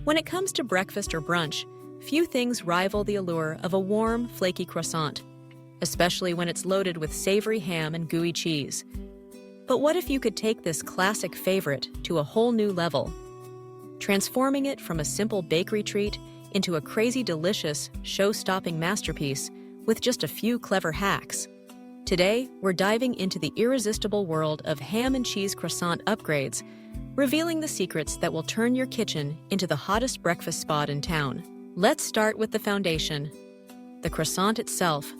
When it comes to breakfast or brunch, few things rival the allure of a warm, flaky croissant, especially when it's loaded with savory ham and gooey cheese. But what if you could take this classic favorite to a whole new level, transforming it from a simple bakery treat into a crazy delicious, show-stopping masterpiece with just a few clever hacks? Today, we're diving into the irresistible world of ham and cheese croissant upgrades, revealing the secrets that will turn your kitchen into the hottest breakfast spot in town. Let's start with the foundation, the croissant itself.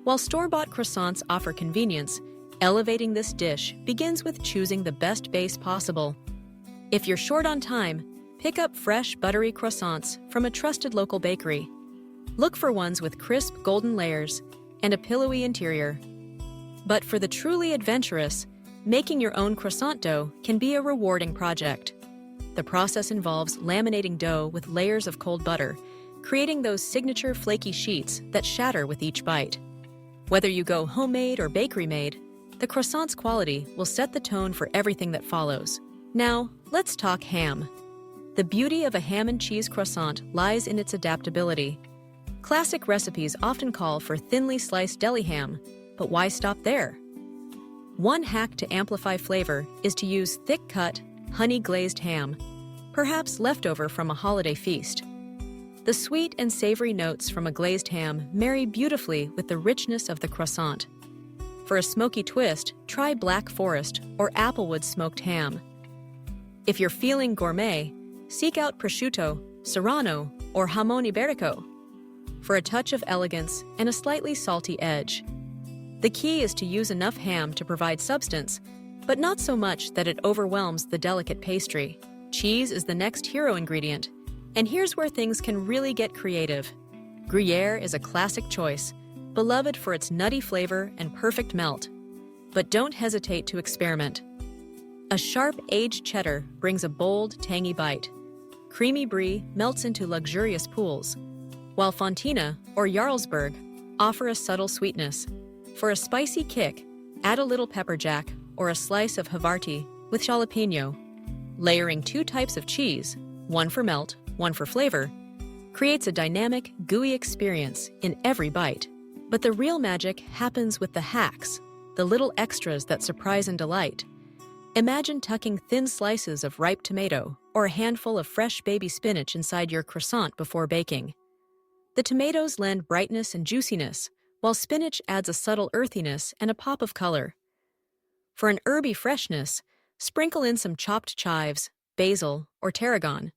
While store-bought croissants offer convenience, elevating this dish begins with choosing the best base possible. If you're short on time, pick up fresh, buttery croissants from a trusted local bakery. Look for ones with crisp, golden layers and a pillowy interior. But for the truly adventurous, making your own croissant dough can be a rewarding project. The process involves laminating dough with layers of cold butter, creating those signature flaky sheets that shatter with each bite. Whether you go homemade or bakery-made, the croissant's quality will set the tone for everything that follows. Now, let's talk ham. The beauty of a ham and cheese croissant lies in its adaptability. Classic recipes often call for thinly sliced deli ham, but why stop there? One hack to amplify flavor is to use thick-cut, honey-glazed ham, perhaps leftover from a holiday feast. The sweet and savory notes from a glazed ham marry beautifully with the richness of the croissant. For a smoky twist, try Black Forest or Applewood smoked ham. If you're feeling gourmet, seek out prosciutto, serrano, or jamon iberico for a touch of elegance and a slightly salty edge. The key is to use enough ham to provide substance, but not so much that it overwhelms the delicate pastry. Cheese is the next hero ingredient, and here's where things can really get creative. Gruyere is a classic choice, beloved for its nutty flavor and perfect melt. But don't hesitate to experiment. A sharp aged cheddar brings a bold, tangy bite. Creamy brie melts into luxurious pools, while Fontina or Jarlsberg offer a subtle sweetness. For a spicy kick, add a little pepper jack or a slice of Havarti with jalapeno. Layering two types of cheese, one for melt, one for flavor, creates a dynamic, gooey experience in every bite. But the real magic happens with the hacks, the little extras that surprise and delight. Imagine tucking thin slices of ripe tomato or a handful of fresh baby spinach inside your croissant before baking. The tomatoes lend brightness and juiciness, while spinach adds a subtle earthiness and a pop of color. For an herby freshness, sprinkle in some chopped chives, basil, or tarragon.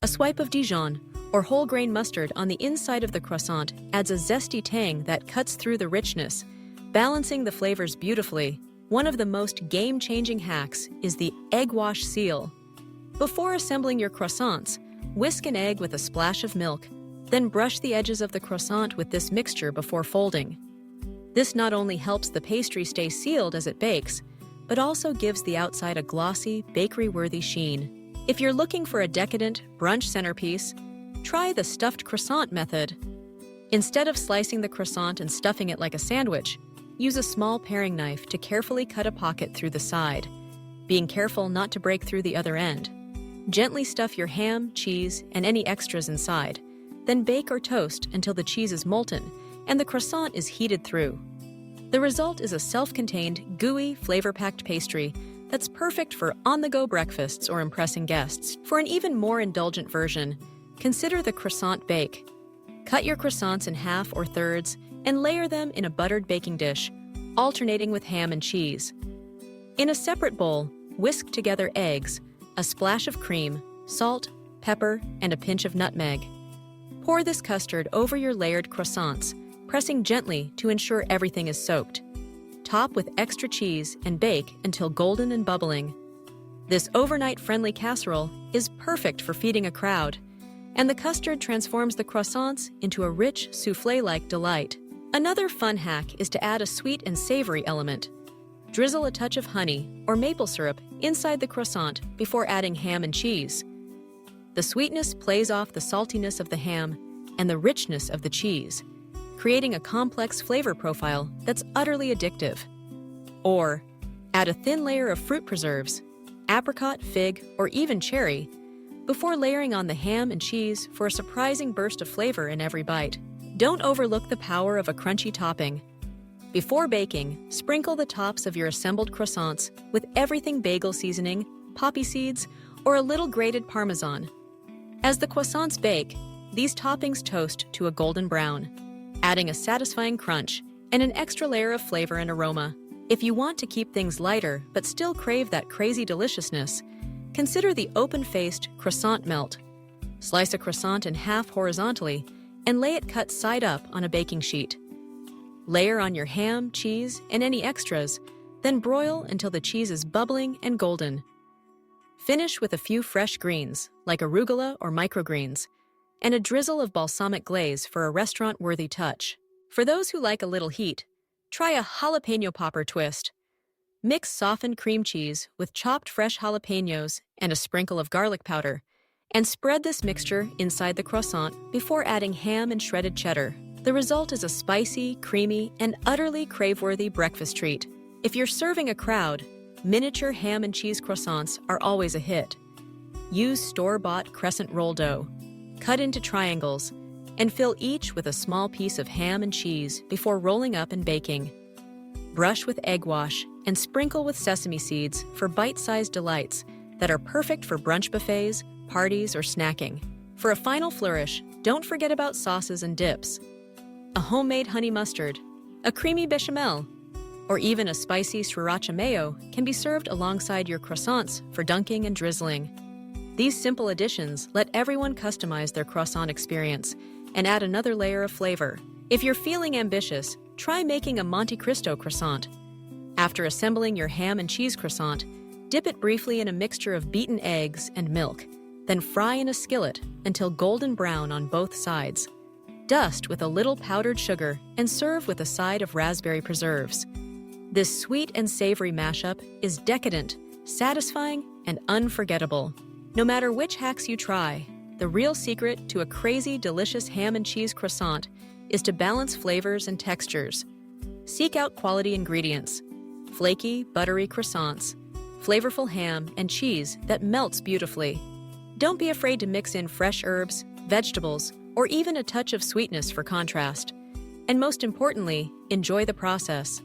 A swipe of Dijon or whole grain mustard on the inside of the croissant adds a zesty tang that cuts through the richness, balancing the flavors beautifully. One of the most game-changing hacks is the egg wash seal. Before assembling your croissants, whisk an egg with a splash of milk, then brush the edges of the croissant with this mixture before folding. This not only helps the pastry stay sealed as it bakes, but also gives the outside a glossy, bakery-worthy sheen. If you're looking for a decadent brunch centerpiece, try the stuffed croissant method. Instead of slicing the croissant and stuffing it like a sandwich, use a small paring knife to carefully cut a pocket through the side, being careful not to break through the other end. Gently stuff your ham, cheese, and any extras inside, then bake or toast until the cheese is molten and the croissant is heated through. The result is a self-contained, gooey, flavor-packed pastry that's perfect for on-the-go breakfasts or impressing guests. For an even more indulgent version, consider the croissant bake. Cut your croissants in half or thirds and layer them in a buttered baking dish, alternating with ham and cheese. In a separate bowl, whisk together eggs, a splash of cream, salt, pepper, and a pinch of nutmeg. Pour this custard over your layered croissants, pressing gently to ensure everything is soaked. Top with extra cheese and bake until golden and bubbling. This overnight-friendly casserole is perfect for feeding a crowd, and the custard transforms the croissants into a rich, soufflé-like delight. Another fun hack is to add a sweet and savory element. Drizzle a touch of honey or maple syrup inside the croissant before adding ham and cheese. The sweetness plays off the saltiness of the ham and the richness of the cheese, creating a complex flavor profile that's utterly addictive. Or, add a thin layer of fruit preserves, apricot, fig, or even cherry, before layering on the ham and cheese for a surprising burst of flavor in every bite. Don't overlook the power of a crunchy topping. Before baking, sprinkle the tops of your assembled croissants with everything bagel seasoning, poppy seeds, or a little grated Parmesan. As the croissants bake, these toppings toast to a golden brown, adding a satisfying crunch and an extra layer of flavor and aroma. If you want to keep things lighter but still crave that crazy deliciousness, consider the open-faced croissant melt. Slice a croissant in half horizontally and lay it cut side up on a baking sheet. Layer on your ham, cheese, and any extras, then broil until the cheese is bubbling and golden. Finish with a few fresh greens, like arugula or microgreens, and a drizzle of balsamic glaze for a restaurant-worthy touch. For those who like a little heat, try a jalapeno popper twist. Mix softened cream cheese with chopped fresh jalapenos and a sprinkle of garlic powder, and spread this mixture inside the croissant before adding ham and shredded cheddar. The result is a spicy, creamy, and utterly crave-worthy breakfast treat. If you're serving a crowd, miniature ham and cheese croissants are always a hit. Use store-bought crescent roll dough. Cut into triangles, and fill each with a small piece of ham and cheese before rolling up and baking. Brush with egg wash and sprinkle with sesame seeds for bite-sized delights that are perfect for brunch buffets, parties, or snacking. For a final flourish, don't forget about sauces and dips. A homemade honey mustard, a creamy bechamel, or even a spicy sriracha mayo can be served alongside your croissants for dunking and drizzling. These simple additions let everyone customize their croissant experience and add another layer of flavor. If you're feeling ambitious, try making a Monte Cristo croissant. After assembling your ham and cheese croissant, dip it briefly in a mixture of beaten eggs and milk, then fry in a skillet until golden brown on both sides. Dust with a little powdered sugar and serve with a side of raspberry preserves. This sweet and savory mashup is decadent, satisfying, and unforgettable. No matter which hacks you try, the real secret to a crazy, delicious ham and cheese croissant is to balance flavors and textures. Seek out quality ingredients: flaky, buttery croissants, flavorful ham, and cheese that melts beautifully. Don't be afraid to mix in fresh herbs, vegetables, or even a touch of sweetness for contrast. And most importantly, enjoy the process.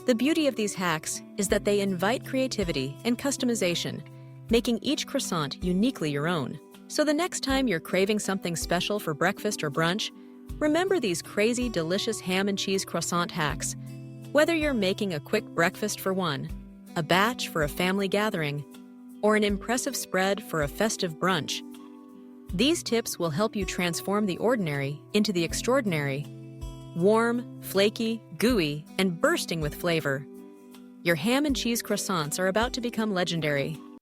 The beauty of these hacks is that they invite creativity and customization, making each croissant uniquely your own. So the next time you're craving something special for breakfast or brunch, remember these crazy, delicious ham and cheese croissant hacks. Whether you're making a quick breakfast for one, a batch for a family gathering, or an impressive spread for a festive brunch, these tips will help you transform the ordinary into the extraordinary. Warm, flaky, gooey, and bursting with flavor, your ham and cheese croissants are about to become legendary.